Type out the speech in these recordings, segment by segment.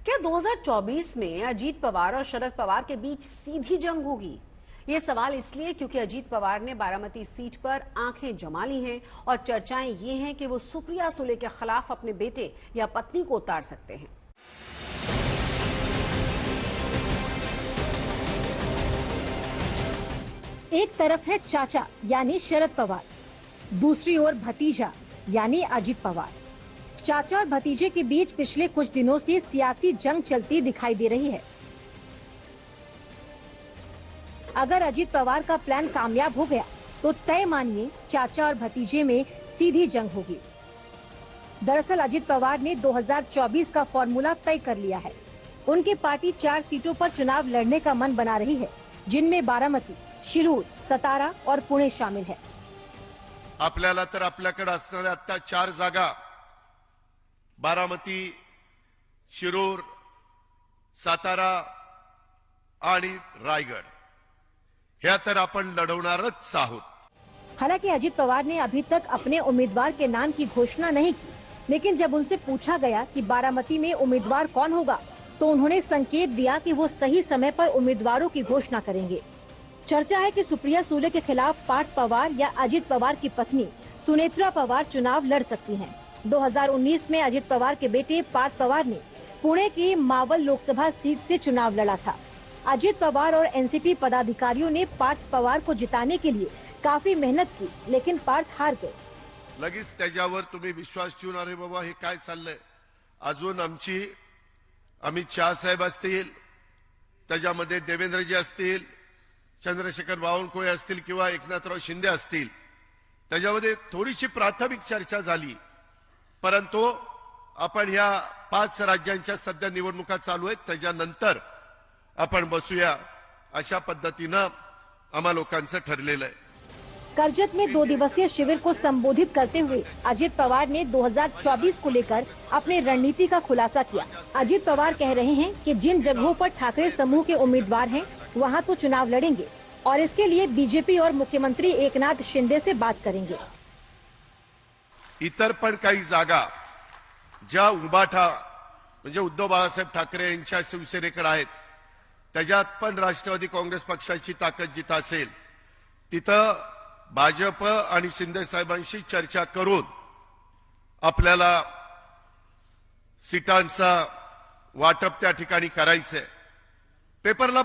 क्या 2024 में अजीत पवार और शरद पवार के बीच सीधी जंग होगी? ये सवाल इसलिए क्योंकि अजीत पवार ने बारामती सीट पर आंखें जमा ली हैं और चर्चाएं ये हैं कि वो सुप्रिया सुले के खिलाफ अपने बेटे या पत्नी को उतार सकते हैं। एक तरफ है चाचा यानी शरद पवार, दूसरी ओर भतीजा यानी अजीत पवार। चाचा और भतीजे के बीच पिछले कुछ दिनों से सियासी जंग चलती दिखाई दे रही है। अगर अजीत पवार का प्लान कामयाब हो गया तो तय मानिए चाचा और भतीजे में सीधी जंग होगी। दरअसल अजीत पवार ने 2024 का फॉर्मूला तय कर लिया है। उनकी पार्टी 4 सीटों पर चुनाव लड़ने का मन बना रही है, जिनमें बारामती, शिरूर, सतारा और पुणे शामिल है। आपल्याला तर आपल्याकडे असणाऱ्या आता 4 जागा बारामती, शिरूर, सातारा आणि रायगड ह्या तर आपण लढवणारच आहोत। हालांकि अजीत पवार ने अभी तक अपने उम्मीदवार के नाम की घोषणा नहीं की, लेकिन जब उनसे पूछा गया कि बारामती में उम्मीदवार कौन होगा तो उन्होंने संकेत दिया कि वो सही समय पर उम्मीदवारों की घोषणा करेंगे। चर्चा है कि सुप्रिया सुले के खिलाफ पार्थ पवार या अजीत पवार की पत्नी सुनेत्रा पवार चुनाव लड़ सकती हैं। 2019 में अजीत पवार के बेटे पार्थ पवार ने पुणे की मावल लोकसभा सीट से चुनाव लड़ा था। अजीत पवार और एनसीपी पदाधिकारियों ने पार्थ पवार को जिताने के लिए काफी मेहनत की, लेकिन पार्थ हार गए। लगेच त्याच्यावर तुम्ही विश्वास ठेवून अरे बाबा हे काय चाललंय, अजून आमची अमित शाह साहेब असतील, त्याच्यामध्ये देवेंद्रजी असतील, चंद्रशेखर बावनकुळे असतील किंवा एकनाथराव शिंदे असतील, त्याच्यामध्ये थोडीशी प्राथमिक चर्चा झाली, परंतु आपण ह्या 5 राज्यांच्या सध्या निवडणुका चालू आहेत, त्याच्यानंतर आपण बसूया अशा पद्धतीनं आम्हा लोकांचं ठरलेलं आहे। कर्जत में 2 दिवसीय शिविर को संबोधित करते हुए अजीत पवार ने 2024 को लेकर अपने रणनीति का खुलासा किया। अजीत पवार कह रहे हैं कि जिन जगहों पर ठाकरे समूह के उम्मीदवार हैं, वहां तो चुनाव लड़ेंगे और इसके लिए बीजेपी और मुख्यमंत्री एकनाथ शिंदे से बात करेंगे। इतर पण काही जागा ज्या उभाठा म्हणजे उद्धव बाळासाहेब ठाकरे यांच्या शिवसेनेकडे आहेत, त्याच्यात पण राष्ट्रवादी काँग्रेस पक्षाची ताकद जिथं असेल तिथं भाजप आणि शिंदे साहेबांशी चर्चा करून आपल्याला सीटांचा वाटप त्या ठिकाणी करायचंय। पेपरला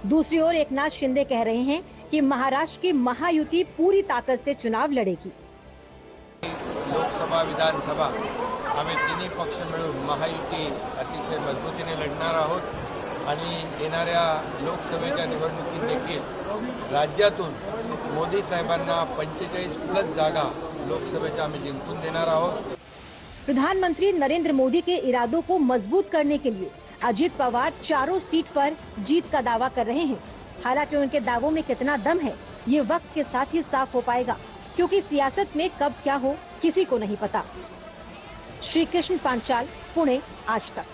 दूसरी ओर एकनाथ शिंदे कह रहे हैं कि महाराष्ट्र की महायुति पूरी ताकत से चुनाव लड़ेगी। लोकसभा, विधानसभा आम्ही तिन्ही पक्ष मिळून महायुति अतिशय मजबूतीने लढणार आहोत आणि येणाऱ्या लोकसभेच्या निवडणुकीत देखील राज्यातून मोदी साहेबांना 45+ जागा लोकसभेच्या आम्ही जिंकून देणार आहोत। प्रधानमंत्री नरेंद्र मोदी के इरादों को मजबूत करने के लिए अजीत पवार 4 सीट पर जीत का दावा कर रहे हैं। हालांकि उनके दावों में कितना दम है ये वक्त के साथ ही साफ हो पाएगा, क्योंकि सियासत में कब क्या हो किसी को नहीं पता। श्री कृष्ण पांचाल, पुणे, आज तक।